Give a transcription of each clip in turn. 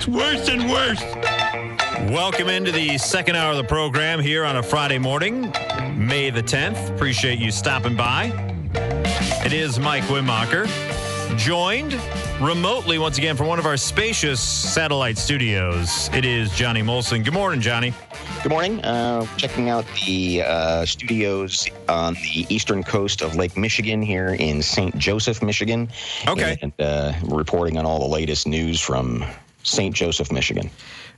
gets worse and worse. Welcome into the second hour of the program here on a Friday morning, May the 10th. Appreciate you stopping by. It is Mike Wimmacher, joined remotely once again from one of our spacious satellite studios. It is Johnny Molson. Good morning, Johnny. Good morning. Checking out the studios on the eastern coast of Lake Michigan here in St. Joseph, Michigan. Okay. And reporting on all the latest news from St. Joseph, Michigan.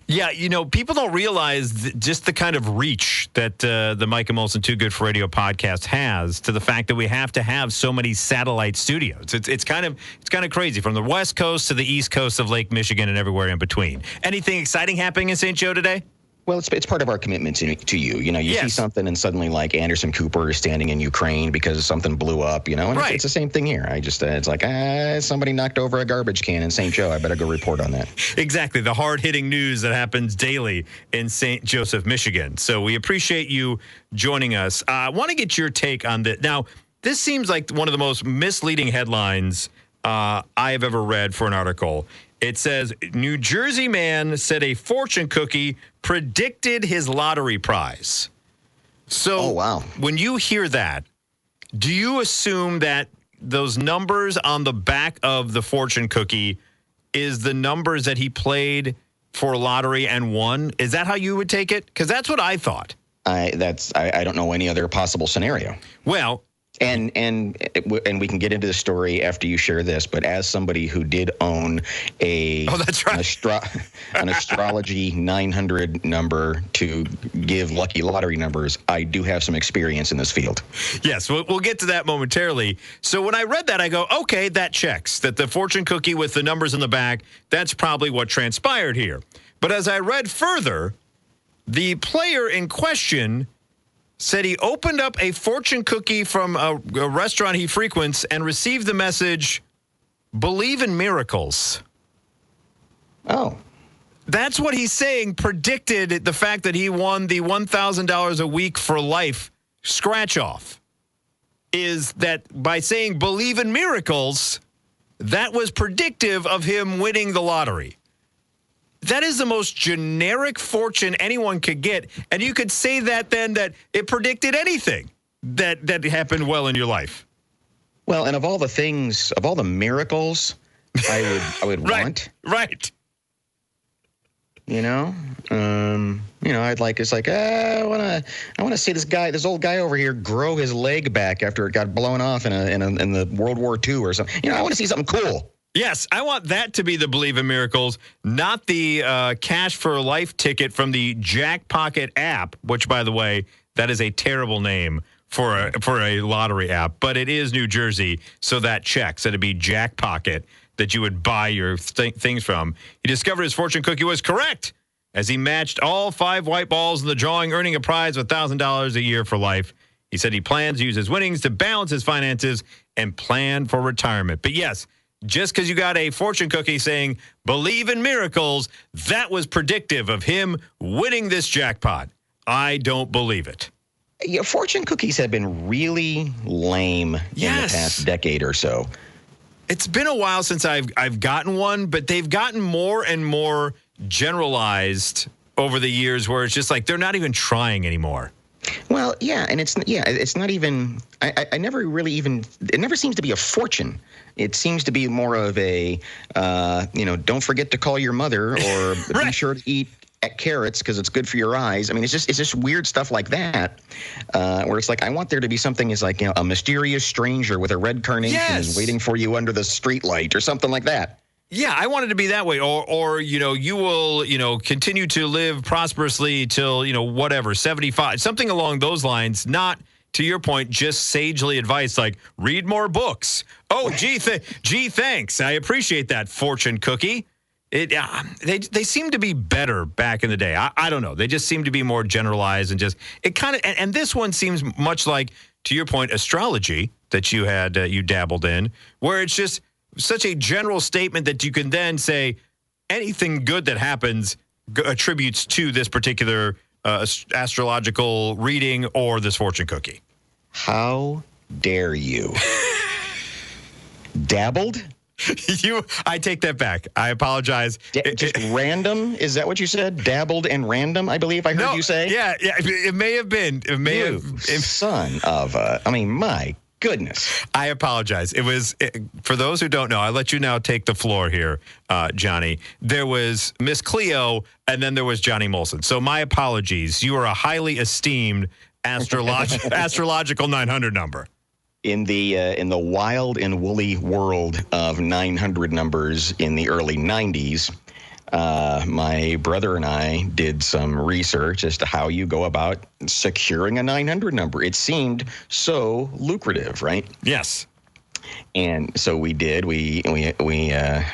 Yeah, you know, people don't realize just the kind of reach that the Mike and Molson Too Good for Radio podcast has to the fact that we have to have so many satellite studios. It's kind of crazy, from the west coast to the east coast of Lake Michigan and everywhere in between. Anything exciting happening in St. Joe today? Well, it's part of our commitment to you. You know, you see something and suddenly like Anderson Cooper is standing in Ukraine because something blew up, you know, and right. It's the same thing here. It's like, somebody knocked over a garbage can in St. Joe. I better go report on that. Exactly. The hard-hitting news that happens daily in St. Joseph, Michigan. So we appreciate you joining us. I want to get your take on this. Now, this seems like one of the most misleading headlines I have ever read for an article. It says, New Jersey man said a fortune cookie predicted his lottery prize. So when you hear that, do you assume that those numbers on the back of the fortune cookie is the numbers that he played for lottery and won? Is that how you would take it? Because that's what I thought. I don't know any other possible scenario. Well, And we can get into the story after you share this, but as somebody who did own an astrology 900 number to give lucky lottery numbers, I do have some experience in this field. Yes, we'll get to that momentarily. So when I read that, I go, okay, that checks. That the fortune cookie with the numbers in the back, that's probably what transpired here. But as I read further, the player in question said he opened up a fortune cookie from a restaurant he frequents and received the message, "Believe in miracles." Oh. That's what he's saying predicted the fact that he won the $1,000 a week for life scratch off. Is that by saying believe in miracles, that was predictive of him winning the lottery. That is the most generic fortune anyone could get. And you could say that then that it predicted anything that happened well in your life. Well, and of all the miracles I would want. Right. I want to see this old guy over here grow his leg back after it got blown off in the World War II or something. I want to see something cool. Yes, I want that to be the Believe in Miracles, not the Cash for Life ticket from the Jack Pocket app, which, by the way, that is a terrible name for a lottery app. But it is New Jersey, so that checks. It'd be Jack Pocket that you would buy your things from. He discovered his fortune cookie was correct as he matched all 5 white balls in the drawing, earning a prize of $1,000 a year for life. He said he plans to use his winnings to balance his finances and plan for retirement. But yes, just because you got a fortune cookie saying, believe in miracles, that was predictive of him winning this jackpot. I don't believe it. Yeah, fortune cookies have been really lame in the past decade or so. It's been a while since I've gotten one, but they've gotten more and more generalized over the years where it's just like they're not even trying anymore. Well, yeah, and it's not even. I never really even. It never seems to be a fortune. It seems to be more of a, don't forget to call your mother, or right. Be sure to eat carrots because it's good for your eyes. I mean, it's just weird stuff like that, where it's like I want there to be something is like a mysterious stranger with a red carnation is waiting for you under the street light or something like that. Yeah, I want it to be that way. Or you will, continue to live prosperously till, whatever, 75, something along those lines, not, to your point, just sagely advice like read more books. Oh, gee, thanks. I appreciate that fortune cookie. They seem to be better back in the day. I don't know. They just seem to be more generalized and just it kind of and this one seems much like, to your point, astrology that you had you dabbled in, where it's just such a general statement that you can then say anything good that happens attributes to this particular astrological reading or this fortune cookie. How dare you? Dabbled? I take that back. I apologize. Just random? Is that what you said? Dabbled and random, I believe I heard you say? Yeah. It may have been. It may have. Son of a... I mean, my goodness. I apologize. For those who don't know, I'll let you now take the floor here, Johnny. There was Miss Cleo, and then there was Johnny Molson. So my apologies. You are a highly esteemed astrological 900 number. In the wild and woolly world of 900 numbers in the early 90s, my brother and I did some research as to how you go about securing a 900 number. It seemed so lucrative, right? Yes. And so we did. We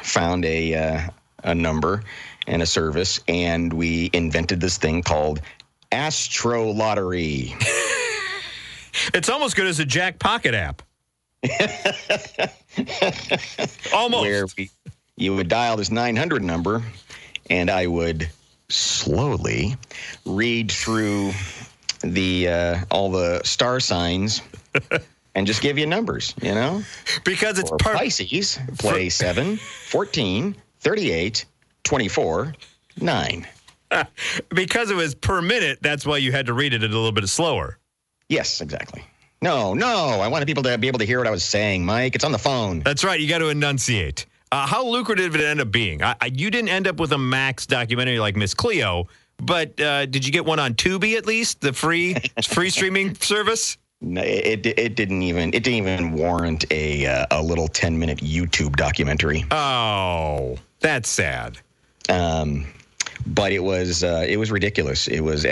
found a number and a service, and we invented this thing called Astro Lottery. It's almost good as a Jack Pocket app. Almost. Where you would dial this 900 number, and I would slowly read through all the star signs and just give you numbers, Because it's Pisces, play 7, 14, 38, 24, 9. Because it was per minute, that's why you had to read it a little bit slower. Yes, exactly. No, I wanted people to be able to hear what I was saying, Mike. It's on the phone. That's right. You got to enunciate. How lucrative did it end up being? You didn't end up with a Max documentary like Miss Cleo, but did you get one on Tubi at least, the free streaming service? No, it didn't even warrant a little 10-minute YouTube documentary. Oh, that's sad. But it was ridiculous. It was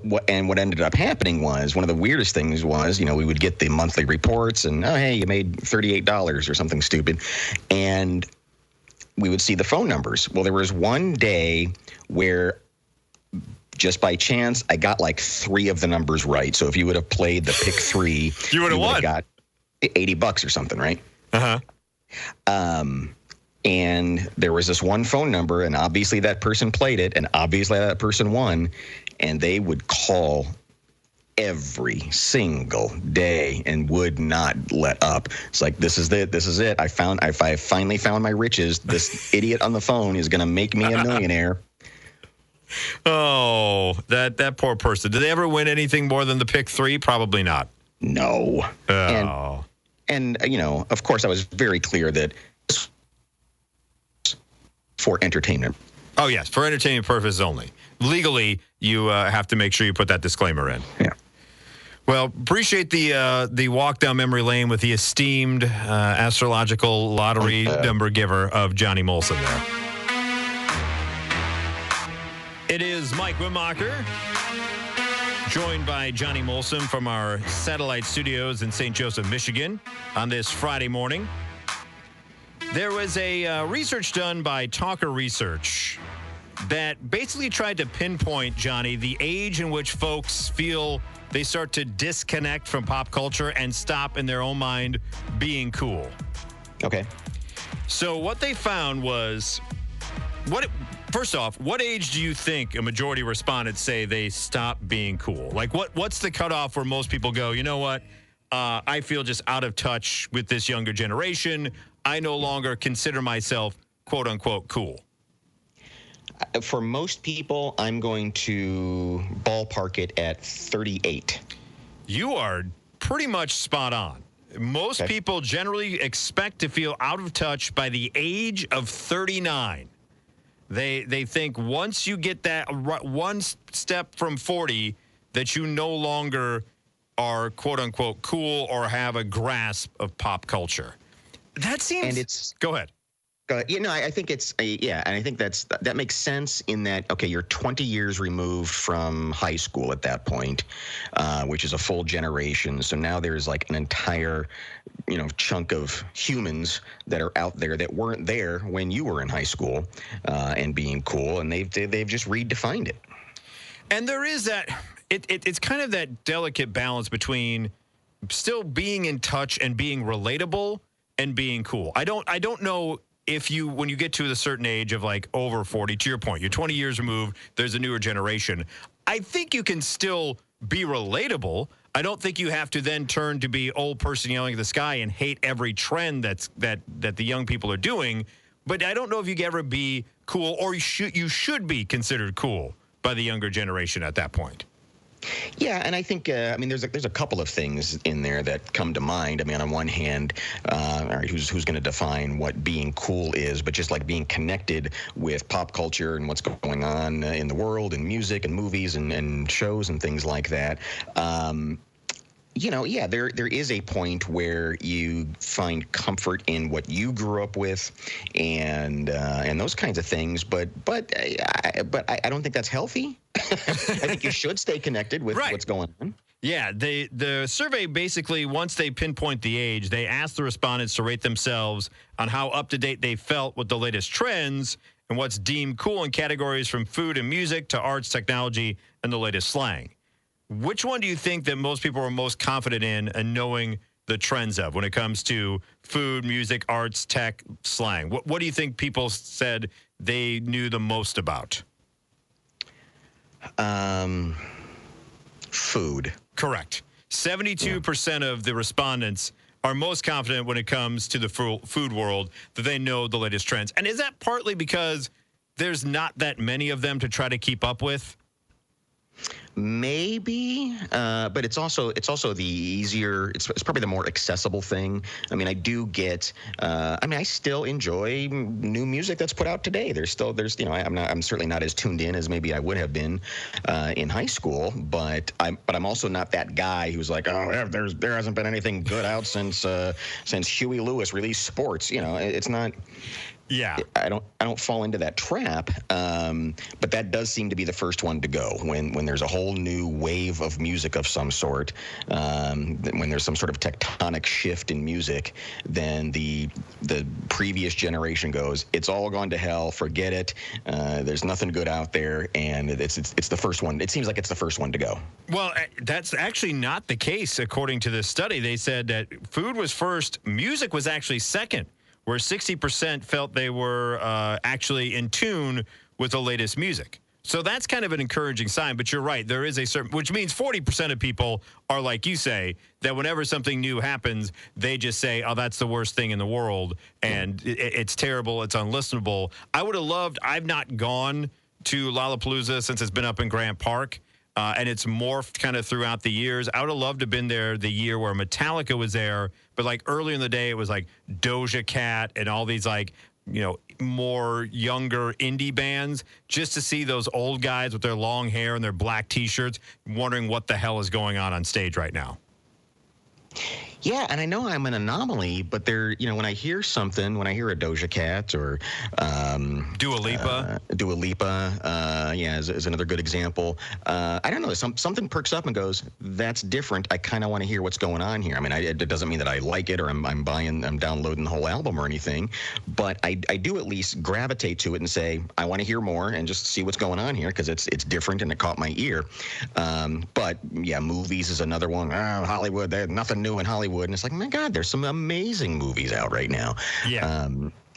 what ended up happening was one of the weirdest things was, we would get the monthly reports and, oh, hey, you made $38 or something stupid. And we would see the phone numbers. Well, there was one day where just by chance, I got like 3 of the numbers right. So if you would have played the pick 3, you would have won. Got $80 or something, right? Uh-huh. And there was this one phone number, and obviously that person played it, and obviously that person won, and they would call every single day and would not let up. It's like, this is it. I finally found my riches. This idiot on the phone is going to make me a millionaire. Oh, that poor person. Did they ever win anything more than the pick 3? Probably not. No. Oh. And of course, I was very clear that for entertainment. Oh, yes, for entertainment purposes only. Legally, you have to make sure you put that disclaimer in. Yeah. Well, appreciate the walk down memory lane with the esteemed astrological lottery number giver of Johnny Molson there. It is Mike Wimacher, joined by Johnny Molson from our satellite studios in St. Joseph, Michigan, on this Friday morning. There was a research done by Talker Research that basically tried to pinpoint, Johnny, the age in which folks feel they start to disconnect from pop culture and stop in their own mind being cool. Okay. So what they found was, first off, what age do you think a majority of respondents say they stop being cool? Like, what's the cutoff where most people go, you know what? I feel just out of touch with this younger generation. I no longer consider myself, quote unquote, cool. For most people, I'm going to ballpark it at 38. You are pretty much spot on. Most people generally expect to feel out of touch by the age of 39. They think once you get that one step from 40 that you no longer are, quote unquote, cool or have a grasp of pop culture. That seems. And it's. Go ahead. I think it's and I think that makes sense in that, okay, you're 20 years removed from high school at that point, which is a full generation. So now there's like an entire, chunk of humans that are out there that weren't there when you were in high school, and being cool, and they've just redefined it. And there is that. It's kind of that delicate balance between still being in touch and being relatable and being cool. I don't know if when you get to a certain age of like over 40, to your point, you're 20 years removed, there's a newer generation. I think you can still be relatable. I don't think you have to then turn to be old person yelling at the sky and hate every trend that the young people are doing. But I don't know if you can ever be cool, or you should be considered cool by the younger generation at that point. Yeah, and I think there's a couple of things in there that come to mind. I mean, on one hand, all right, who's going to define what being cool is? But just like being connected with pop culture and what's going on in the world, and music and movies and shows and things like that. There is a point where you find comfort in what you grew up with, and those kinds of things. But I don't think that's healthy. I think you should stay connected with what's going on. Yeah, the survey basically, once they pinpoint the age, they asked the respondents to rate themselves on how up to date they felt with the latest trends and what's deemed cool in categories from food and music to arts, technology, and the latest slang. Which one do you think that most people are most confident in and knowing the trends of when it comes to food, music, arts, tech, slang? What do you think people said they knew the most about? Food. Correct. 72% of the respondents are most confident when it comes to the food world that they know the latest trends. And is that partly because there's not that many of them to try to keep up with? Maybe, but it's also the easier. It's probably the more accessible thing. I mean, I still enjoy new music that's put out today. I'm certainly not as tuned in as maybe I would have been in high school. But I'm also not that guy who's like, oh, there hasn't been anything good out since Huey Lewis released Sports. It's not. Yeah, I don't fall into that trap, but that does seem to be the first one to go when there's a whole new wave of music of some sort. When there's some sort of tectonic shift in music, then the previous generation goes, it's all gone to hell, forget it. There's nothing good out there, and it's the first one. It seems like it's the first one to go. Well, that's actually not the case. According to this study, they said that food was first, music was actually second, where 60% felt they were actually in tune with the latest music. So that's kind of an encouraging sign, but you're right. There is a certain, which means 40% of people are like you say, that whenever something new happens, they just say, oh, that's the worst thing in the world, and it's terrible, it's unlistenable. I've not gone to Lollapalooza since it's been up in Grant Park. And it's morphed kind of throughout the years. I would have loved to have been there the year where Metallica was there, but like earlier in the day, it was like Doja Cat and all these more younger indie bands, just to see those old guys with their long hair and their black T-shirts, wondering what the hell is going on stage right now. Yeah, and I know I'm an anomaly, but when I hear a Doja Cat or Dua Lipa. Is another good example. I don't know, something perks up and goes, that's different. I kind of want to hear what's going on here. I mean, it doesn't mean that I like it or I'm downloading the whole album or anything, but I do at least gravitate to it and say, I want to hear more and just see what's going on here because it's different and it caught my ear. But yeah, movies is another one. Hollywood, there's nothing new in Hollywood. And it's like, my God, there's some amazing movies out right now. Yeah.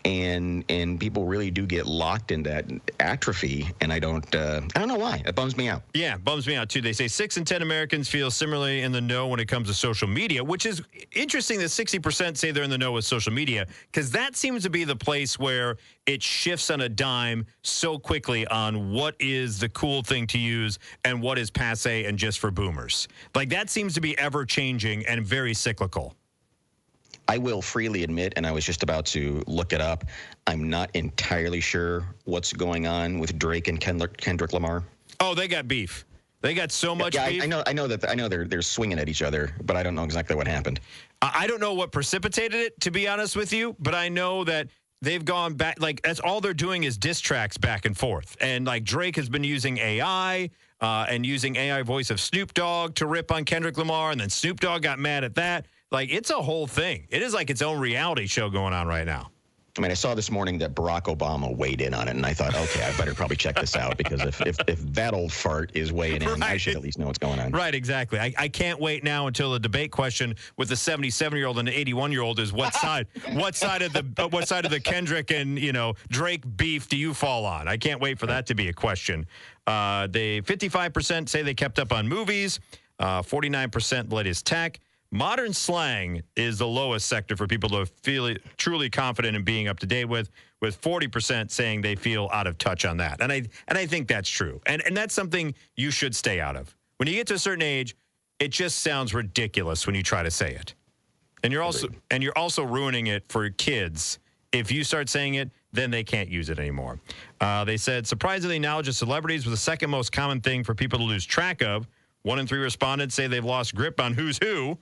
And people really do get locked in that atrophy, and I don't know why. It bums me out. Yeah, it bums me out too. They say 6 in 10 Americans feel similarly in the know when it comes to social media, which is interesting that 60% say they're in the know with social media, because that seems to be the place where it shifts on a dime so quickly on what is the cool thing to use and what is passe and just for boomers. Like, that seems to be ever changing and very cyclical. I will freely admit, and I was just about to look it up, I'm not entirely sure what's going on with Drake and Kendrick Lamar. Oh, they got beef. They got so much beef. I know they're swinging at each other, but I don't know exactly what happened. I don't know what precipitated it, to be honest with you, but I know that they've gone back. Like, that's all they're doing is diss tracks back and forth. And like, Drake has been using AI and using AI voice of Snoop Dogg to rip on Kendrick Lamar, and then Snoop Dogg got mad at that. Like, it's a whole thing. It is like its own reality show going on right now. I mean, I saw this morning that Barack Obama weighed in on it, and I thought, okay, I better probably check this out, because if that old fart is weighing in, I should at least know what's going on. Right, exactly. I can't wait now until the debate question with the 77-year-old and the 81-year-old is what side of the Kendrick and Drake beef do you fall on? I can't wait for that to be a question. They 55% say they kept up on movies. 49% latest tech. Modern slang is the lowest sector for people to feel truly confident in being up to date with 40% saying they feel out of touch on that. And I think that's true. And that's something you should stay out of. When you get to a certain age, it just sounds ridiculous when you try to say it. And you're also ruining it for kids. If you start saying it, then they can't use it anymore. They said surprisingly, knowledge of celebrities was the second most common thing for people to lose track of. 1 in 3 respondents say they've lost grip on who's who,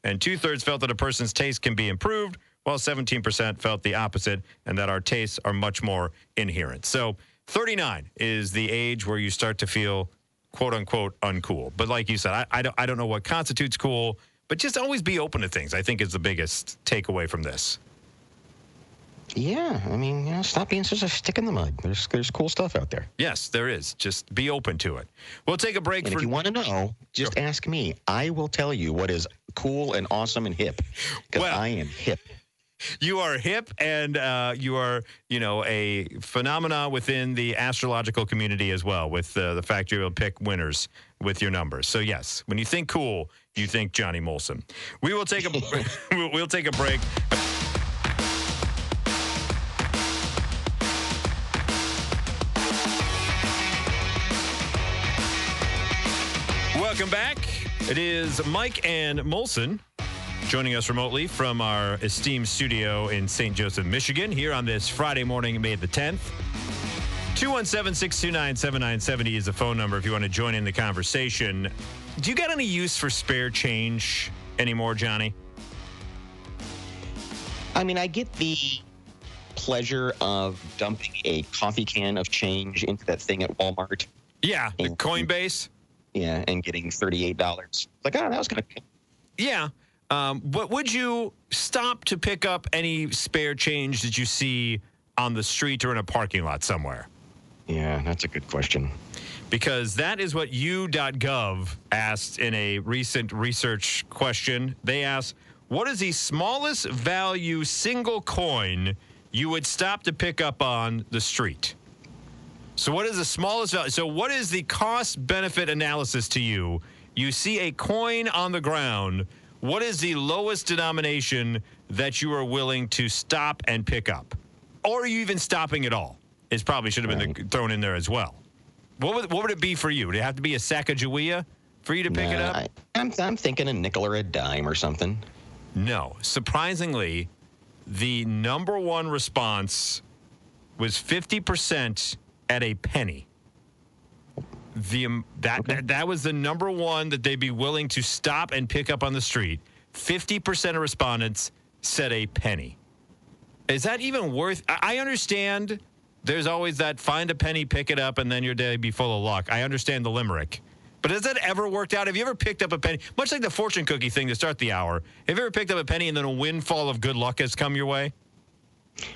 and 2/3 felt that a person's taste can be improved, while 17% felt the opposite, and that our tastes are much more inherent. So 39 is the age where you start to feel, quote unquote, uncool. But like you said, I don't know what constitutes cool, but just always be open to things, I think, is the biggest takeaway from this. Yeah, I mean, stop being such a stick in the mud. There's cool stuff out there. Yes, there is. Just be open to it. We'll take a break. And if you want to know, just ask me. I will tell you what is cool and awesome and hip, because I am hip. You are hip, and you are, a phenomenon within the astrological community as well, with the fact you're able to pick winners with your numbers. So yes, when you think cool, you think Johnny Molson. We will take we'll take a break. Welcome back. It is Mike and Molson joining us remotely from our esteemed studio in St. Joseph, Michigan, here on this Friday morning, May the 10th. 217-629-7970 is the phone number if you want to join in the conversation. Do you got any use for spare change anymore, Johnny? I mean, I get the pleasure of dumping a coffee can of change into that thing at Walmart. Yeah, the Coinbase. Yeah, and getting $38. Like, that was kind of cool. Yeah. But would you stop to pick up any spare change that you see on the street or in a parking lot somewhere? Yeah, that's a good question. Because that is what U.gov asked in a recent research question. They asked, what is the smallest value single coin you would stop to pick up on the street? So what is the smallest value? So what is the cost-benefit analysis to you? You see a coin on the ground. What is the lowest denomination that you are willing to stop and pick up? Or are you even stopping at all? It probably should have been thrown in there as well. What would it be for you? Would it have to be a Sacagawea for you to pick it up? I'm thinking a nickel or a dime or something. No. Surprisingly, the number one response was 50% at a penny. That was the number one that they'd be willing to stop and pick up on the street. 50% of respondents said a penny. Is that even worth? I understand there's always that find a penny, pick it up, and then your day be full of luck. I understand the limerick. But has that ever worked out? Have you ever picked up a penny? Much like the fortune cookie thing to start the hour. Have you ever picked up a penny and then a windfall of good luck has come your way?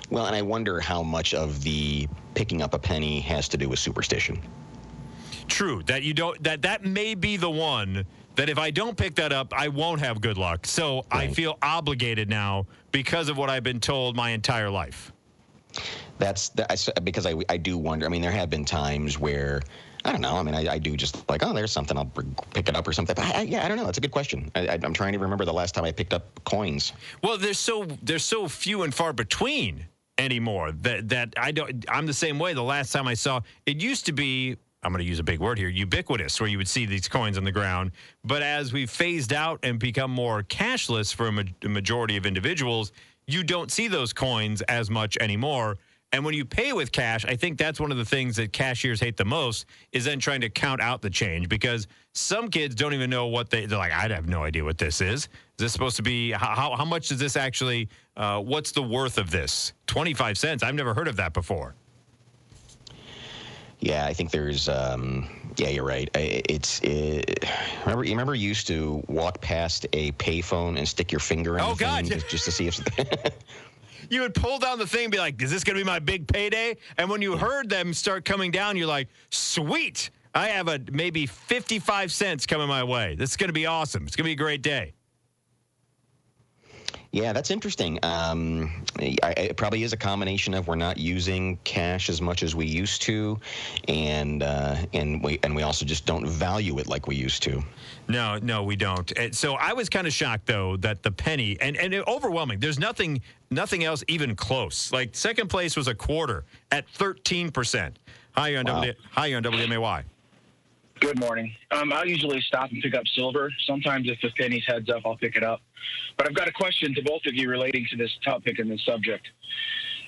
Well, and I wonder how much of the picking up a penny has to do with superstition. True, that you don't. That may be the one that if I don't pick that up, I won't have good luck. So right. I feel obligated now because of what I've been told my entire life. Because I do wonder. I mean, there have been times where I don't know. I mean, I do just like, oh, there's something. I'll pick it up or something. But I don't know. It's a good question. I'm trying to remember the last time I picked up coins. Well, there's so few and far between anymore that I don't. I'm the same way. The last time I saw it used to be, I'm going to use a big word here, ubiquitous, where you would see these coins on the ground. But as we've phased out and become more cashless for a majority of individuals, you don't see those coins as much anymore. And when you pay with cash, I think that's one of the things that cashiers hate the most is then trying to count out the change because some kids don't even know what they're like, I have no idea what this is. Is this supposed to be, how much is this actually, what's the worth of this? 25 cents. I've never heard of that before. Yeah, I think there's, yeah, you're right. Remember you used to walk past a payphone and stick your finger in the thing just to see if... You would pull down the thing and be like, is this going to be my big payday? And when you heard them start coming down, you're like, sweet, I have maybe 55 cents coming my way. This is going to be awesome. It's going to be a great day. Yeah, that's interesting. It probably is a combination of we're not using cash as much as we used to, and we also just don't value it like we used to. No, we don't. So I was kind of shocked though that the penny and overwhelming. There's nothing else even close. Like second place was a quarter at 13%. Hi on WMAY. Good morning. I'll usually stop and pick up silver. Sometimes if the penny's heads up, I'll pick it up. But I've got a question to both of you relating to this topic and this subject.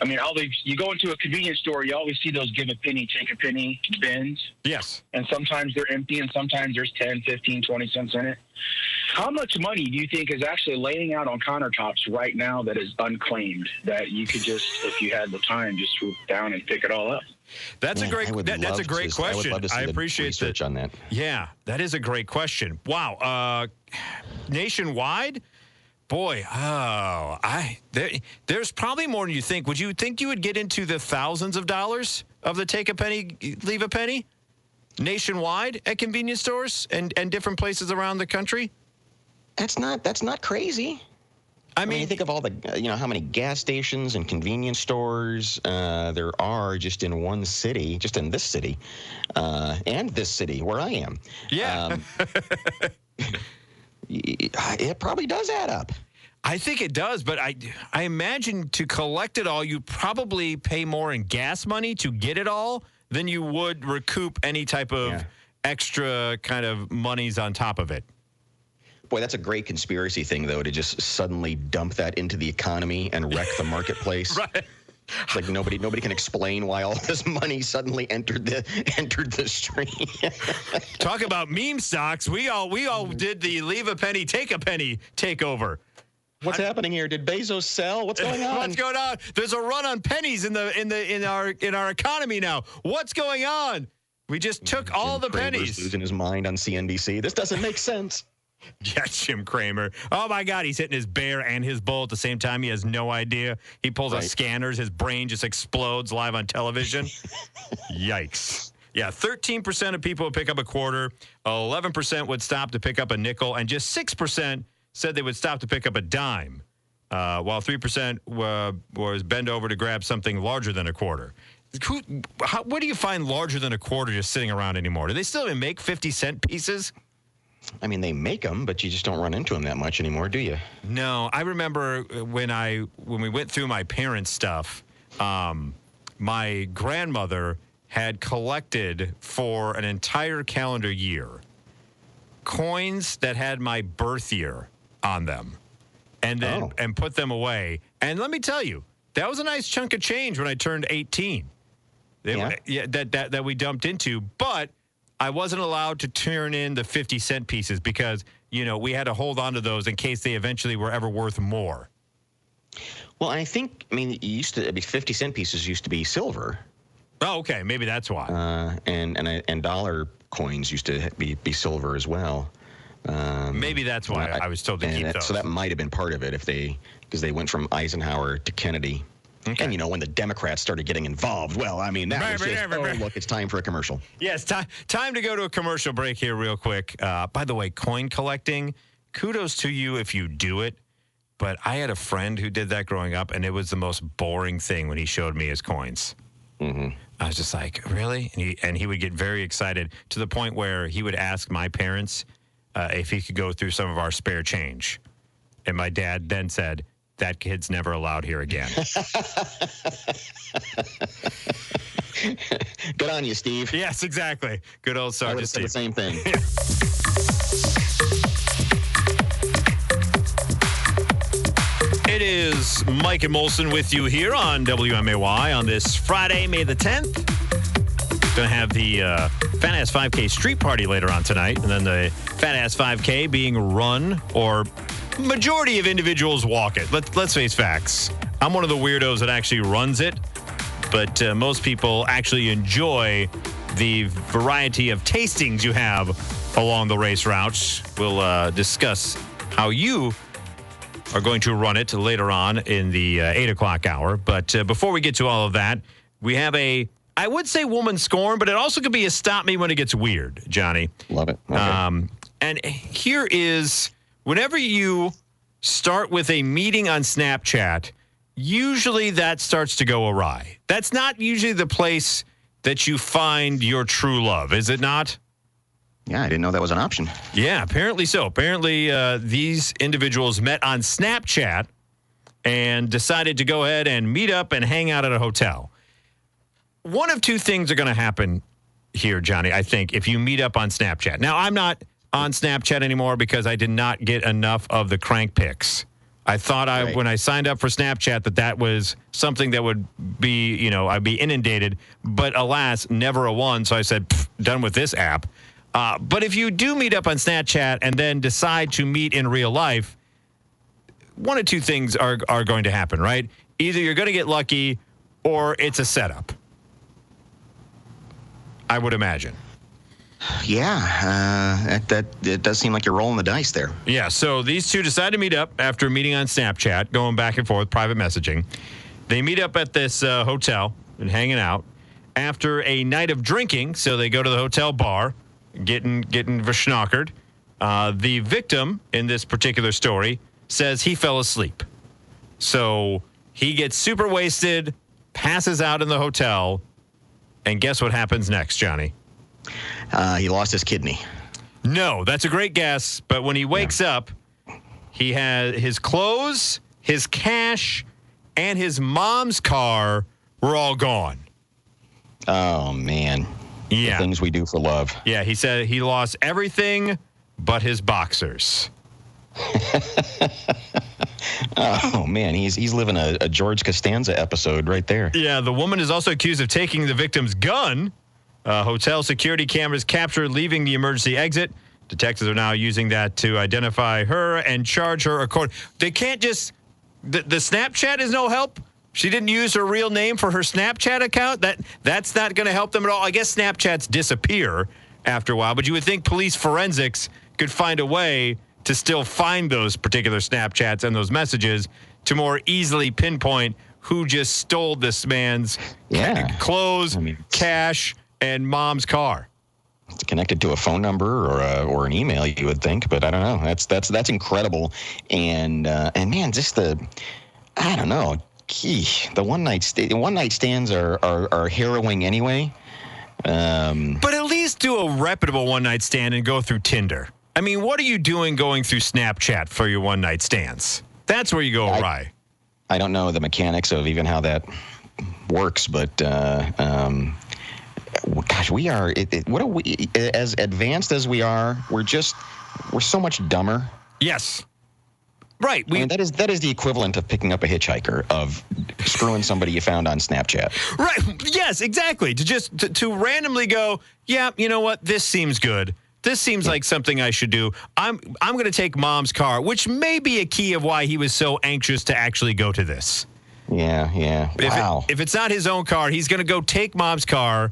I mean, you go into a convenience store, you always see those give a penny, take a penny bins. Yes. And sometimes they're empty and sometimes there's 10, 15, 20 cents in it. How much money do you think is actually laying out on countertops right now that is unclaimed, that you could just, if you had the time, just swoop down and pick it all up? That's a great question. I would love to see appreciate research on that. Yeah, that is a great question. Wow. Nationwide? Boy, there's probably more than you think. Would you think you would get into the thousands of dollars of the take a penny, leave a penny nationwide at convenience stores and different places around the country? That's not crazy. I mean, you think of all the, how many gas stations and convenience stores there are just in one city, just in this city, and this city where I am. Yeah. It probably does add up. I think it does, but I imagine to collect it all, you probably pay more in gas money to get it all than you would recoup any type of extra kind of monies on top of it. Boy, that's a great conspiracy thing, though, to just suddenly dump that into the economy and wreck the marketplace. Right. It's like nobody can explain why all this money suddenly entered the stream. Talk about meme stocks. We all did the leave a penny, take a penny takeover. What's happening here? Did Bezos sell? What's going on? What's going on? There's a run on pennies in our economy now. What's going on? We just took all the Kramer's pennies. Losing his mind on CNBC. This doesn't make sense. Yeah, Jim Cramer. Oh, my God. He's hitting his bear and his bull at the same time. He has no idea. He pulls out scanners. His brain just explodes live on television. Yikes. Yeah, 13% of people would pick up a quarter. 11% would stop to pick up a nickel. And just 6% said they would stop to pick up a dime, while 3% was bend over to grab something larger than a quarter. What do you find larger than a quarter just sitting around anymore? Do they still even make 50-cent pieces? I mean, they make them, but you just don't run into them that much anymore, do you? No. I remember when we went through my parents' stuff, my grandmother had collected for an entire calendar year coins that had my birth year on them and then and put them away. And let me tell you, that was a nice chunk of change when I turned 18. That we dumped into, but I wasn't allowed to turn in the 50-cent pieces because, we had to hold on to those in case they eventually were ever worth more. Well, it used to be 50-cent pieces used to be silver. Oh, okay. Maybe that's why. And dollar coins used to be silver as well. Maybe that's why I was told to keep those. So that might have been part of it because they went from Eisenhower to Kennedy. Okay. And, when the Democrats started getting involved, that was just, look, it's time for a commercial. Yes, time to go to a commercial break here real quick. By the way, coin collecting, kudos to you if you do it. But I had a friend who did that growing up, and it was the most boring thing when he showed me his coins. Mm-hmm. I was just like, really? And he would get very excited to the point where he would ask my parents if he could go through some of our spare change. And my dad then said, that kid's never allowed here again. Good on you, Steve. Yes, exactly. Good old Sergeant Steve. The same thing. It is Mike and Molson with you here on WMAY on this Friday, May the 10th. Going to have the Fat Ass 5K street party later on tonight, and then the Fat Ass 5K being run, or majority of individuals walk it. Let's face facts. I'm one of the weirdos that actually runs it, but most people actually enjoy the variety of tastings you have along the race routes. We'll discuss how you are going to run it later on in the 8 o'clock hour. But before we get to all of that, we have I would say woman scorn, but it also could be a stop me when it gets weird, Johnny. Love it. Okay. And here is, whenever you start with a meeting on Snapchat, usually that starts to go awry. That's not usually the place that you find your true love, is it not? Yeah, I didn't know that was an option. Yeah, apparently so. Apparently, these individuals met on Snapchat and decided to go ahead and meet up and hang out at a hotel. One of two things are going to happen here, Johnny, I think, if you meet up on Snapchat. Now, I'm not on Snapchat anymore because I did not get enough of the crank pics. I thought when I signed up for Snapchat that was something that would be, I'd be inundated. But alas, never a one. So I said, done with this app. But if you do meet up on Snapchat and then decide to meet in real life, one of two things are going to happen, right? Either you're going to get lucky or it's a setup. I would imagine. Yeah, it does seem like you're rolling the dice there. Yeah, so these two decide to meet up after meeting on Snapchat, going back and forth, private messaging. They meet up at this hotel and hanging out. After a night of drinking, so they go to the hotel bar, getting verschnockered. The victim in this particular story says he fell asleep. So he gets super wasted, passes out in the hotel, and guess what happens next, Johnny? He lost his kidney. No, that's a great guess. But when he wakes up, he has his clothes, his cash, and his mom's car were all gone. Oh, man. Yeah. The things we do for love. Yeah, he said he lost everything but his boxers. Oh, man, he's living a George Costanza episode right there. Yeah, the woman is also accused of taking the victim's gun. Hotel security cameras captured leaving the emergency exit. Detectives are now using that to identify her and charge her. They can't just... The Snapchat is no help? She didn't use her real name for her Snapchat account? That's not going to help them at all. I guess Snapchats disappear after a while, but you would think police forensics could find a way to still find those particular Snapchats and those messages to more easily pinpoint who just stole this man's clothes, cash, and mom's car. It's connected to a phone number or an email, you would think, but I don't know. That's incredible. And man, just I don't know. The one night stands are harrowing anyway. But at least do a reputable one night stand and go through Tinder. I mean, what are you doing going through Snapchat for your one night stands? That's where you go awry. I don't know the mechanics of even how that works, but gosh, we are. What are we? As advanced as we are, we're so much dumber. Yes. Right. I mean, that is the equivalent of picking up a hitchhiker, of screwing somebody you found on Snapchat. Right. Yes, exactly. To randomly go, yeah, you know what? This seems good. This seems like something I should do. I'm going to take mom's car, which may be a key of why he was so anxious to actually go to this. Yeah. Wow. If it's not his own car, he's going to go take mom's car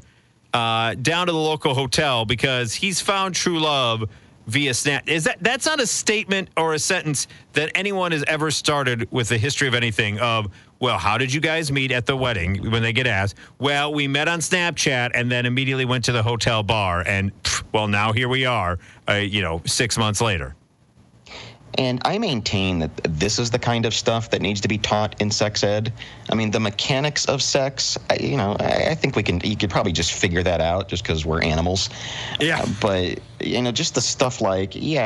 down to the local hotel because he's found true love via Snap. That's not a statement or a sentence that anyone has ever started with the history of anything of, well, how did you guys meet at the wedding? When they get asked, well, we met on Snapchat and then immediately went to the hotel bar and, well, now here we are, 6 months later. And I maintain that this is the kind of stuff that needs to be taught in sex ed. I mean, the mechanics of sex, I think you could probably just figure that out just because we're animals. Yeah. But, just the stuff like, you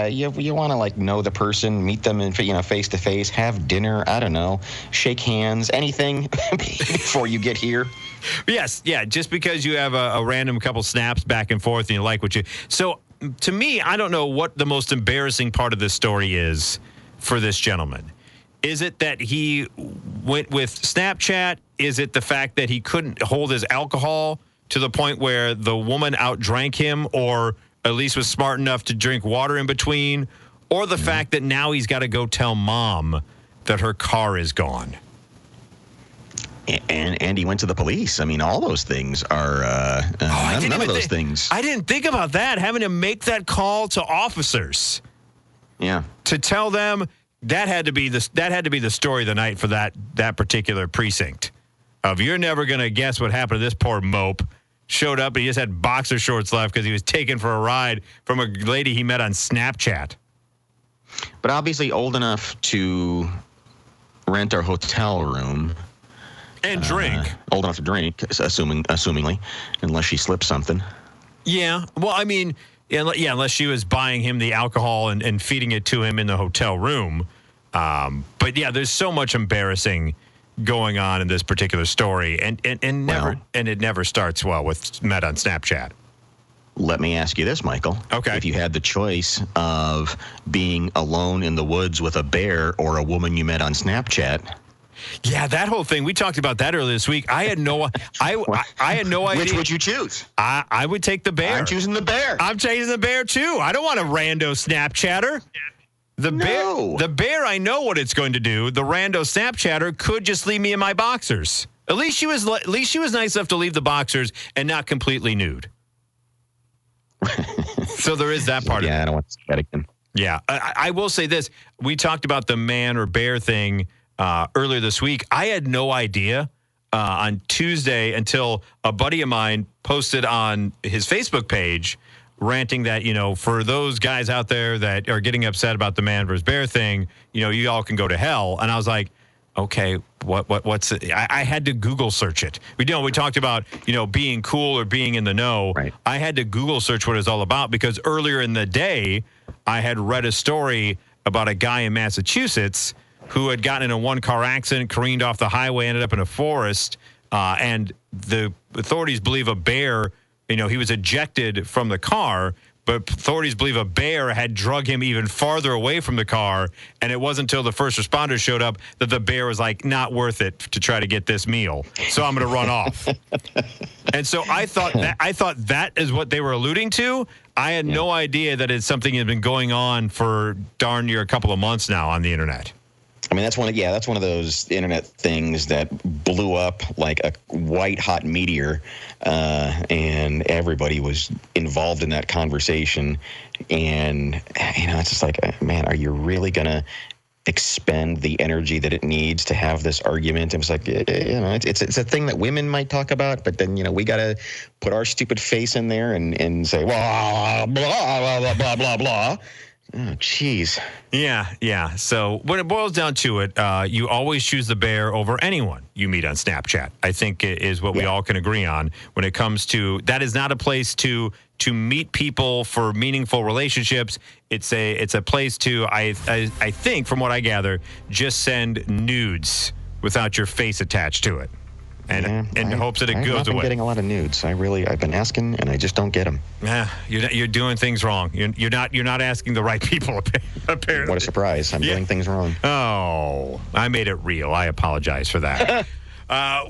want to know the person, meet them in, face to face, have dinner, I don't know, shake hands, anything before you get here. Yes. Yeah. Just because you have a random couple snaps back and forth and you like what you... So, to me, I don't know what the most embarrassing part of this story is for this gentleman. Is it that he went with Snapchat? Is it the fact that he couldn't hold his alcohol to the point where the woman outdrank him, or at least was smart enough to drink water in between? Or the fact that now he's got to go tell mom that her car is gone? And he went to the police. I mean, all those things are none of those things. I didn't think about that, having to make that call to officers. Yeah. To tell them that had to be the story of the night for that particular precinct. Of, you're never going to guess what happened to this poor mope. Showed up and he just had boxer shorts left because he was taken for a ride from a lady he met on Snapchat. But obviously old enough to rent our hotel room. And drink. Old enough to drink, assumingly, unless she slipped something. Yeah. Well, I mean, unless she was buying him the alcohol and feeding it to him in the hotel room. But yeah, there's so much embarrassing going on in this particular story, and it never starts well with met on Snapchat. Let me ask you this, Michael. Okay. If you had the choice of being alone in the woods with a bear or a woman you met on Snapchat. Yeah, that whole thing. We talked about that earlier this week. I had no idea. Which would you choose? I would take the bear. I'm choosing the bear. I'm choosing the bear too. I don't want a rando Snapchatter. The bear, I know what it's going to do. The rando Snapchatter could just leave me in my boxers. At least she was nice enough to leave the boxers and not completely nude. So there is that part of it. Yeah, I don't want to see that again. Yeah, I will say this. We talked about the man or bear thing earlier this week. I had no idea on Tuesday until a buddy of mine posted on his Facebook page ranting that, for those guys out there that are getting upset about the man versus bear thing, you all can go to hell. And I was like, okay, what's it? I had to Google search it. We talked about, being cool or being in the know. Right. I had to Google search what it's all about because earlier in the day, I had read a story about a guy in Massachusetts who had gotten in a one-car accident, careened off the highway, ended up in a forest, and the authorities believe a bear, he was ejected from the car, but authorities believe a bear had drug him even farther away from the car, and it wasn't until the first responders showed up that the bear was like, not worth it to try to get this meal, so I'm going to run off. And so I thought that is what they were alluding to. I had no idea that it's something that had been going on for darn near a couple of months now on the internet. I mean, that's one of those internet things that blew up like a white hot meteor, and everybody was involved in that conversation. And it's just like, man, are you really gonna expend the energy that it needs to have this argument? It was like, it's a thing that women might talk about, but then we gotta put our stupid face in there and say, well, blah blah blah blah blah. Oh, jeez. Yeah. So when it boils down to it, you always choose the bear over anyone you meet on Snapchat. I think is what we all can agree on when it comes to that is not a place to meet people for meaningful relationships. It's a place to I think from what I gather just send nudes without your face attached to it. And in hopes that it goes away. I've been getting a lot of nudes. I've been asking, and I just don't get them. Yeah, you're doing things wrong. You're not asking the right people. Apparently, what a surprise! I'm doing things wrong. Oh, I made it real. I apologize for that.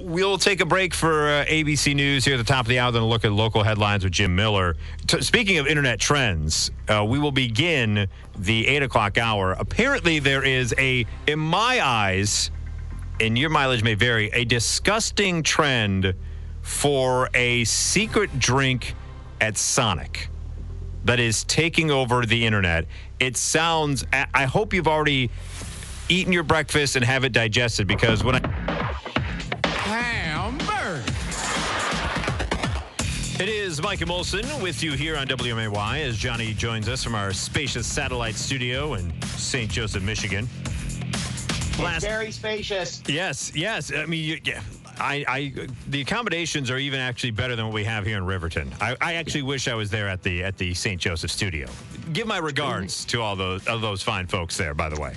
We'll take a break for ABC News here at the top of the hour. Then look at local headlines with Jim Miller. Speaking of internet trends, we will begin the 8 o'clock hour. Apparently, there is in my eyes, and your mileage may vary, a disgusting trend for a secret drink at Sonic that is taking over the internet. It sounds, I hope you've already eaten your breakfast and have it digested, because when Hamburger. It is Mike and Molson with you here on WMAY as Johnny joins us from our spacious satellite studio in St. Joseph, Michigan. It's very spacious. Yes. I mean, the accommodations are even actually better than what we have here in Riverton. I actually wish I was there at the St. Joseph studio. Give my regards to all those fine folks there, by the way.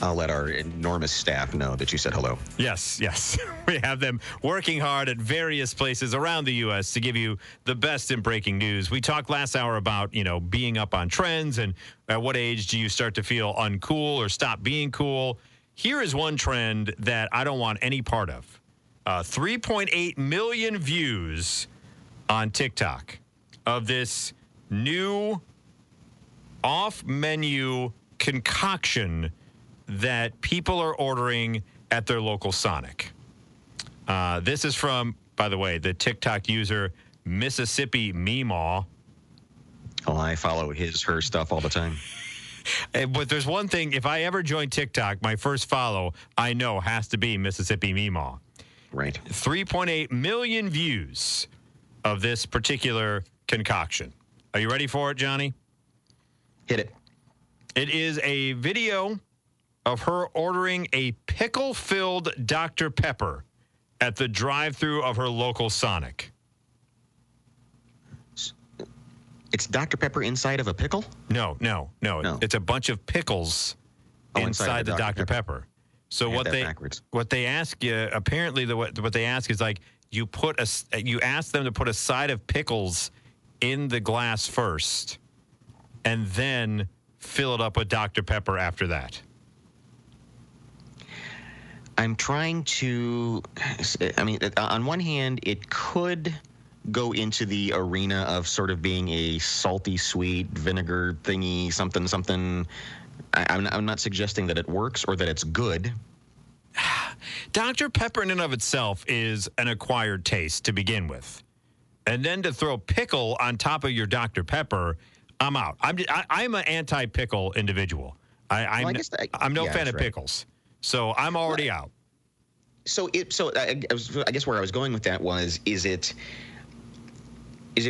I'll let our enormous staff know that you said hello. Yes. We have them working hard at various places around the U.S. to give you the best in breaking news. We talked last hour about, being up on trends and at what age do you start to feel uncool or stop being cool. Here is one trend that I don't want any part of. 3.8 million views on TikTok of this new off-menu concoction that people are ordering at their local Sonic. This is from, by the way, the TikTok user Mississippi Meemaw. Oh, I follow her stuff all the time. But there's one thing, if I ever join TikTok, my first follow, I know, has to be Mississippi Meemaw. Right. 3.8 million views of this particular concoction. Are you ready for it, Johnny? Hit it. It is a video of her ordering a pickle-filled Dr. Pepper at the drive-thru of her local Sonic. It's Dr. Pepper inside of a pickle? No. It's a bunch of pickles inside the Dr. Pepper. So what they ask you, apparently what they ask is like you ask them to put a side of pickles in the glass first and then fill it up with Dr. Pepper after that. I'm trying to, on one hand, it could go into the arena of sort of being a salty, sweet vinegar thingy, something. I'm not suggesting that it works or that it's good. Dr. Pepper in and of itself is an acquired taste to begin with. And then to throw pickle on top of your Dr. Pepper, I'm out. I'm an anti-pickle individual. I'm no fan of pickles. So I'm already out. So I guess where I was going with that was, is it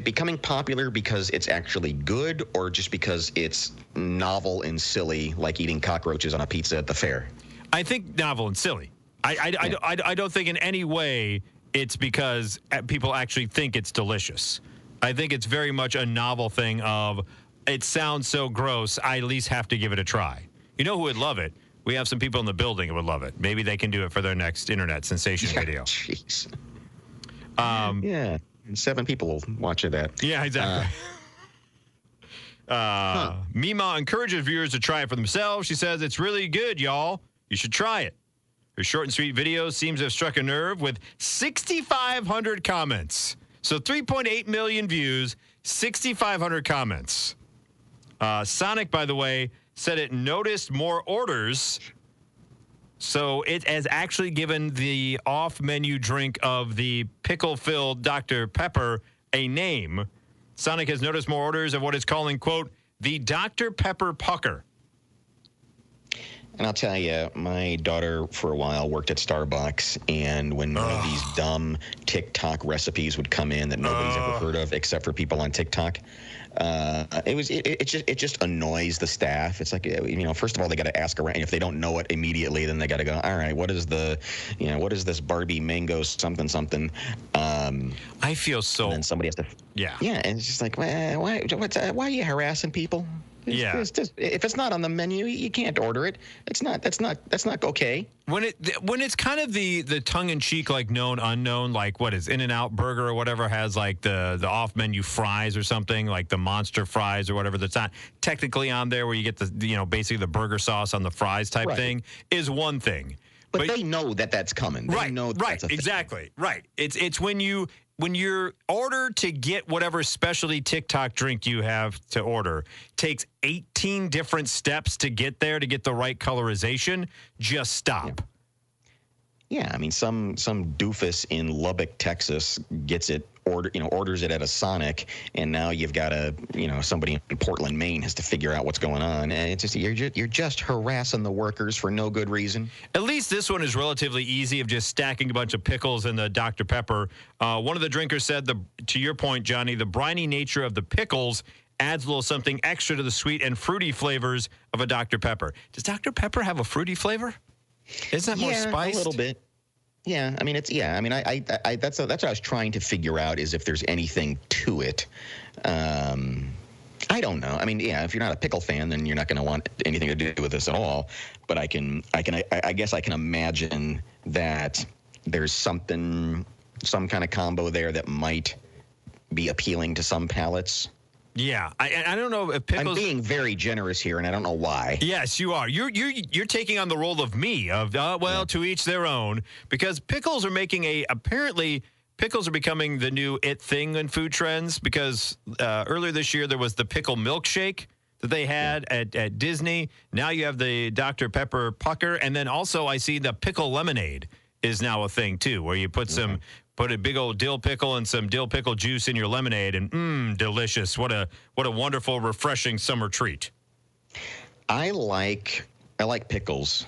becoming popular because it's actually good, or just because it's novel and silly, like eating cockroaches on a pizza at the fair? I think novel and silly. I don't think in any way it's because people actually think it's delicious. I think it's very much a novel thing of, it sounds so gross, I at least have to give it a try. You know who would love it? We have some people in the building who would love it. Maybe they can do it for their next internet sensation video. Jeez. Yeah. 7 people will watch that. Yeah, exactly. Mima encourages viewers to try it for themselves. She says, it's really good, y'all. You should try it. Her short and sweet video seems to have struck a nerve with 6,500 comments. So 3.8 million views, 6,500 comments. Sonic, by the way, said it noticed more orders. So it has actually given the off-menu drink of the pickle-filled Dr. Pepper a name. Sonic has noticed more orders of what it's calling, quote, the Dr. Pepper Pucker. And I'll tell you, my daughter for a while worked at Starbucks, and when one of these dumb TikTok recipes would come in that nobody's ever heard of except for people on TikTok, it just annoys the staff. It's like, first of all, they got to ask around. If they don't know it immediately, then they got to go, all right, what is this Barbie mango something? I feel so. And then somebody has to. Yeah. Yeah, and it's just like, why are you harassing people? If it's not on the menu, you can't order it. That's not okay. When it's kind of the tongue-in-cheek, like known unknown, like what is In-N-Out Burger or whatever has like the off-menu fries or something, like the monster fries or whatever, that's not technically on there, where you get the basically the burger sauce on the fries type thing, is one thing. But they know that's coming. They know that's a thing. Exactly. Right. It's when you're ordered to get whatever specialty TikTok drink you have to order, takes 18 different steps to get there to get the right colorization, just stop. Yeah, I mean, some doofus in Lubbock, Texas gets it orders it at a Sonic, and now you've got somebody in Portland, Maine has to figure out what's going on. And it's just you're just harassing the workers for no good reason. At least this one is relatively easy, of just stacking a bunch of pickles in the Dr. Pepper. One of the drinkers said, to your point, Johnny, the briny nature of the pickles adds a little something extra to the sweet and fruity flavors of a Dr. Pepper. Does Dr. Pepper have a fruity flavor? Isn't that more spiced? A little bit. Yeah, I mean that's what I was trying to figure out, is if there's anything to it. I don't know. I mean, yeah, if you're not a pickle fan, then you're not going to want anything to do with this at all. But I guess I can imagine that there's some kind of combo there that might be appealing to some palates. Yeah, I don't know if pickles. I'm being very generous here, and I don't know why. Yes, you are. You're taking on the role of me, to each their own, because pickles are apparently pickles are becoming the new it thing in food trends, because earlier this year there was the pickle milkshake that they had at Disney. Now you have the Dr. Pepper Pucker, and then also I see the pickle lemonade is now a thing too, where you put Put a big old dill pickle and some dill pickle juice in your lemonade, and delicious. What a wonderful, refreshing summer treat. I like pickles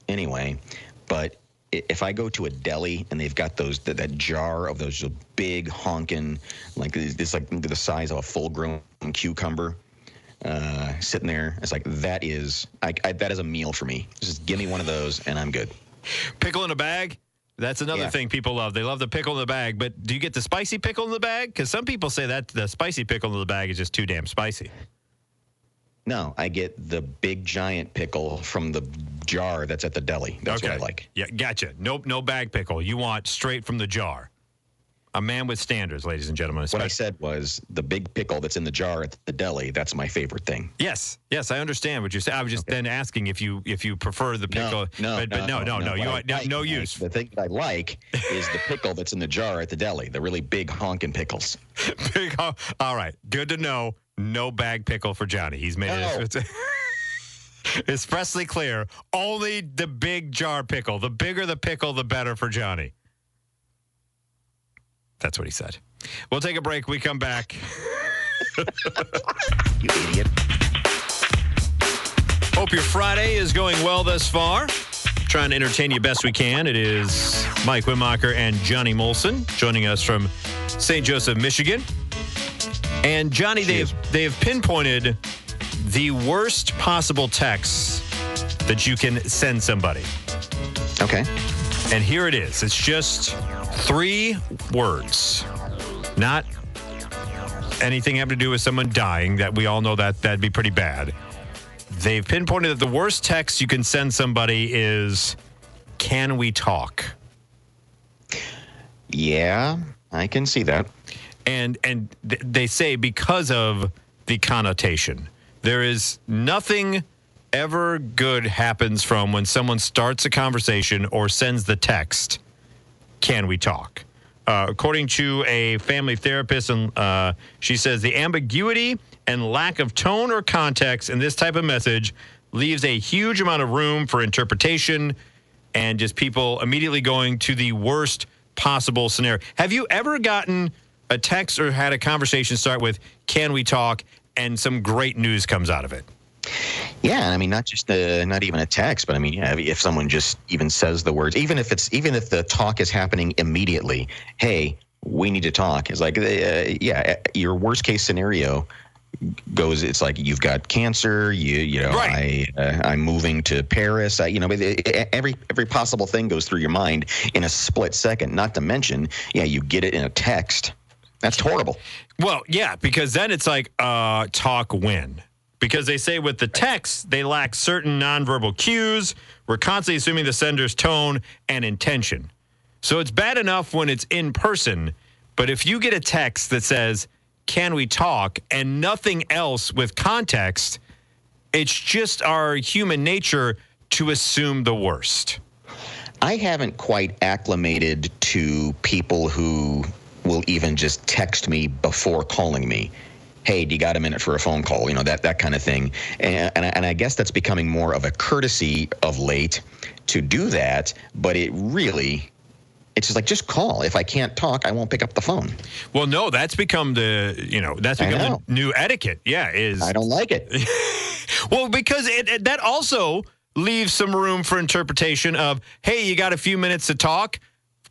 anyway, but if I go to a deli and they've got that jar of those big honking, like it's like the size of a full-grown cucumber, sitting there. It's like, that is a meal for me. Just give me one of those and I'm good. Pickle in a bag? That's another thing people love. They love the pickle in the bag, but do you get the spicy pickle in the bag? Because some people say that the spicy pickle in the bag is just too damn spicy. No, I get the big giant pickle from the jar that's at the deli. That's what I like. Yeah, gotcha. Nope, no bag pickle. You want straight from the jar. A man with standards, ladies and gentlemen. What I said was the big pickle that's in the jar at the deli. That's my favorite thing. Yes, I understand what you're saying. I was just then asking if you prefer the pickle. No. No use. The thing that I like is the pickle that's in the jar at the deli. The really big honking pickles. All right, good to know. No bag pickle for Johnny. He's made it expressly clear. Only the big jar pickle. The bigger the pickle, the better for Johnny. That's what he said. We'll take a break. We come back. You idiot. Hope your Friday is going well thus far. Trying to entertain you best we can. It is Mike Wimacher and Johnny Molson joining us from St. Joseph, Michigan. And Johnny, they've pinpointed the worst possible text that you can send somebody. Okay. And here it is. It's just 3 words. Not anything having to do with someone dying, that we all know that'd be pretty bad. They've pinpointed that the worst text you can send somebody is, "Can we talk?" Yeah, I can see that. And they say because of the connotation. There is nothing ever good happens from when someone starts a conversation or sends the text, "Can we talk?" According to a family therapist, and she says the ambiguity and lack of tone or context in this type of message leaves a huge amount of room for interpretation and just people immediately going to the worst possible scenario. Have you ever gotten a text or had a conversation start with, "Can we talk?" and some great news comes out of it? Yeah, I mean, not even a text, but I mean, yeah, if someone just even says the words, even if the talk is happening immediately, "Hey, we need to talk." It's like, your worst case scenario goes, it's like, you've got cancer, right. I'm moving to Paris, every possible thing goes through your mind in a split second. Not to mention, you get it in a text. That's horrible. Well, yeah, because then it's like, talk when. Because they say with the text, they lack certain nonverbal cues. We're constantly assuming the sender's tone and intention. So it's bad enough when it's in person, but if you get a text that says, "Can we talk?" and nothing else with context, it's just our human nature to assume the worst. I haven't quite acclimated to people who will even just text me before calling me. "Hey, do you got a minute for a phone call?" That kind of thing. And I guess that's becoming more of a courtesy of late to do that. But it's just like, just call. If I can't talk, I won't pick up the phone. Well, no, that's become the new etiquette. Yeah, I don't like it. Well, because that also leaves some room for interpretation of, "Hey, you got a few minutes to talk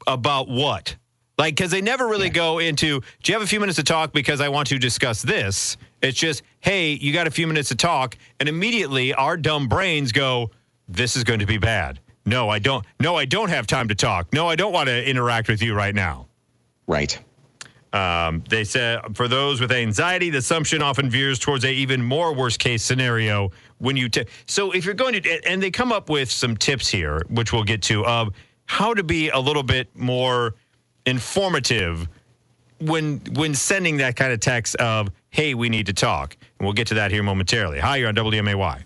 about what?" Like, because they never really go into, "Do you have a few minutes to talk because I want to discuss this?" It's just, "Hey, you got a few minutes to talk." And immediately our dumb brains go, "This is going to be bad. No, I don't. No, I don't have time to talk. No, I don't want to interact with you right now." Right. They said for those with anxiety, the assumption often veers towards a even more worst case scenario when you so if you're going to, and they come up with some tips here, which we'll get to, of how to be a little bit more informative when sending that kind of text of, "Hey, we need to talk." And we'll get to that here momentarily. Hi, you're on WMAY.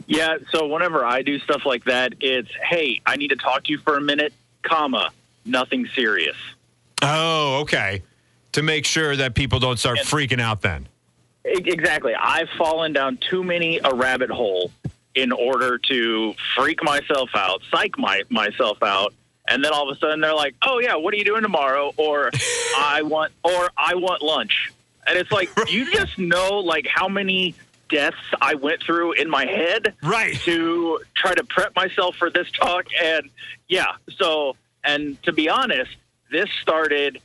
Yeah, so whenever I do stuff like that, it's, "Hey, I need to talk to you for a minute, comma, nothing serious." Oh, okay. To make sure that people don't start freaking out then. Exactly. I've fallen down too many a rabbit hole in order to freak myself out, psych myself out, and then all of a sudden they're like, "Oh yeah, what are you doing tomorrow?" Or I want lunch. And it's like, you just know like how many deaths I went through in my head, right, to try to prep myself for this talk. And and to be honest, this started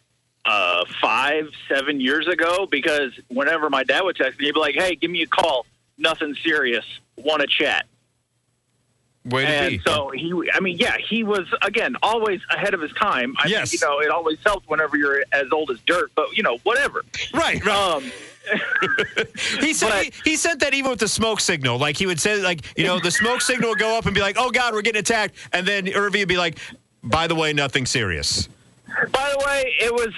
5-7 years ago, because whenever my dad would text me, he'd be like, "Hey, give me a call. Nothing serious. Want to chat?" Way to and be. So he was, again, always ahead of his time. I Yes. mean, it always helps whenever you're as old as dirt, but whatever. Right. He sent that even with the smoke signal. Like he would say, the smoke signal would go up and be like, "Oh God, we're getting attacked," and then Irvi would be like, "By the way, nothing serious." By the way, it was,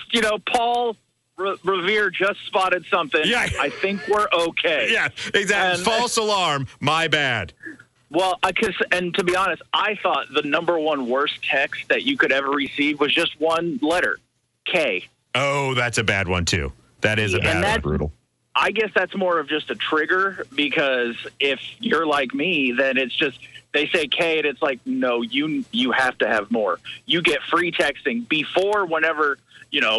Paul Revere just spotted something. Yeah. I think we're okay. Yeah, exactly. False alarm. My bad. Well, and to be honest, I thought the number one worst text that you could ever receive was just one letter, K. Oh, that's a bad one too. That is a bad one. Brutal. I guess that's more of just a trigger, because if you're like me, then it's just, they say K and it's like, no, you have to have more. You get free texting. Before, whenever,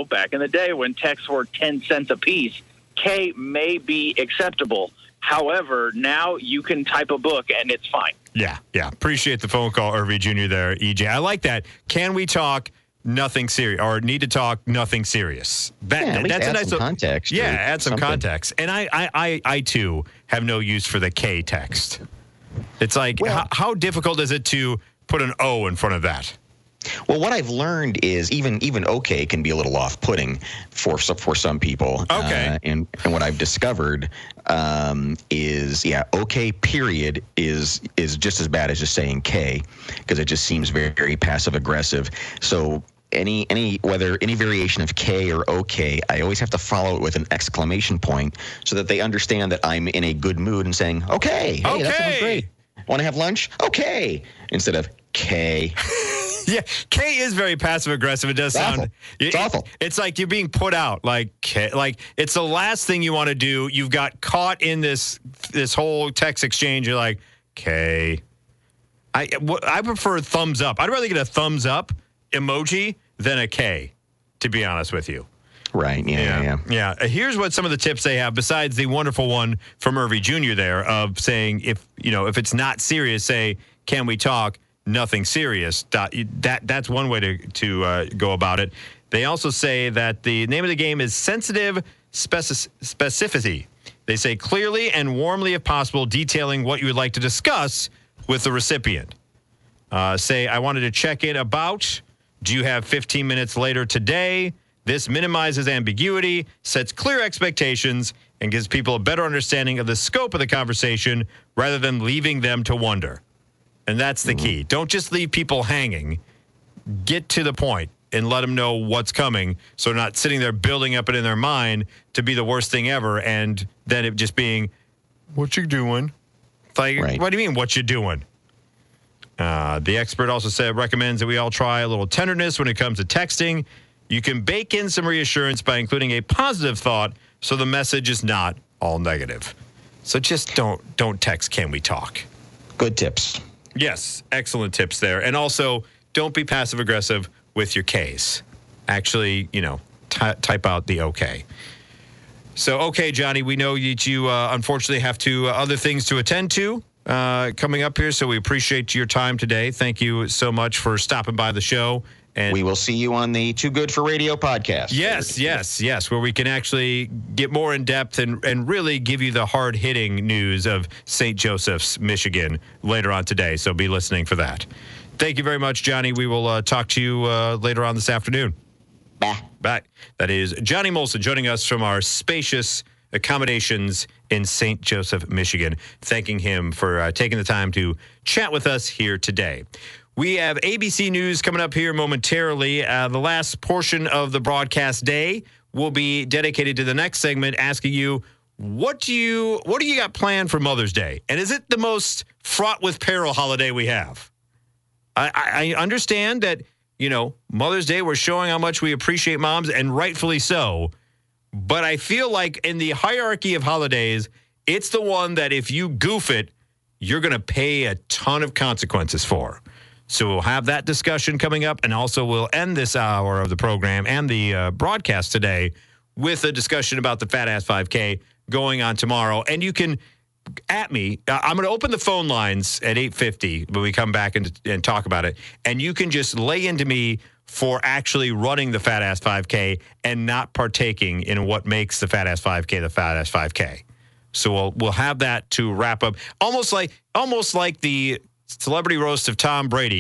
back in the day when texts were 10 cents a piece, K may be acceptable. However, now you can type a book and it's fine. Yeah. Appreciate the phone call, Irvi Jr. there, EJ. I like that. Can we talk nothing serious, or need to talk nothing serious? At least that's add a nice some context. Yeah, add some something. context. And I too have no use for the K text. It's like, how difficult is it to put an O in front of that? Well, what I've learned is even okay can be a little off-putting for some people. Okay. And what I've discovered is okay period is just as bad as just saying K, because it just seems very, very passive-aggressive. So any variation of K or OK, I always have to follow it with an exclamation point so that they understand that I'm in a good mood and saying, okay, hey, that sounds great. Want to have lunch? Okay. Instead of K. Yeah, K is very passive aggressive. It does sound awful. It's awful. It's like you're being put out. Like it's the last thing you want to do. You've got caught in this whole text exchange. You're like, K. I prefer thumbs up. I'd rather get a thumbs up emoji than a K, to be honest with you. Right. Yeah. Here's what some of the tips they have, besides the wonderful one from Irvi Jr. there of saying, if it's not serious, say, can we talk? Nothing serious. That's one way to go about it. They also say that the name of the game is sensitive specificity. They say clearly and warmly, if possible, detailing what you would like to discuss with the recipient. Say, I wanted to check in about, do you have 15 minutes later today? This minimizes ambiguity, sets clear expectations, and gives people a better understanding of the scope of the conversation rather than leaving them to wonder. And that's the key. Don't just leave people hanging. Get to the point and let them know what's coming, so they're not sitting there building up it in their mind to be the worst thing ever, and then it just being, what you doing? Like, right. What do you mean, what you doing? The expert also recommends that we all try a little tenderness when it comes to texting. You can bake in some reassurance by including a positive thought so the message is not all negative. So just don't text, can we talk? Good tips. Yes, excellent tips there. And also, don't be passive-aggressive with your Ks. Actually, type out the OK. So, okay, Johnny, we know that you unfortunately have other things to attend to coming up here, so we appreciate your time today. Thank you so much for stopping by the show. And we will see you on the Too Good for Radio podcast. Yes, where we can actually get more in depth and really give you the hard-hitting news of St. Joseph's, Michigan later on today. So be listening for that. Thank you very much, Johnny. We will talk to you later on this afternoon. Bye. That is Johnny Molson joining us from our spacious accommodations in St. Joseph, Michigan. Thanking him for taking the time to chat with us here today. We have ABC News coming up here momentarily. The last portion of the broadcast day will be dedicated to the next segment, asking you, what do you got planned for Mother's Day? And is it the most fraught with peril holiday we have? I understand that, Mother's Day, we're showing how much we appreciate moms, and rightfully so. But I feel like in the hierarchy of holidays, it's the one that if you goof it, you're going to pay a ton of consequences for. So we'll have that discussion coming up, and also we'll end this hour of the program and the broadcast today with a discussion about the Fat Ass 5K going on tomorrow. And you can, at me, I'm going to open the phone lines at 8:50 when we come back and talk about it, and you can just lay into me for actually running the Fat Ass 5K and not partaking in what makes the Fat Ass 5K the Fat Ass 5K. So we'll have that to wrap up. Almost like the celebrity roast of Tom Brady.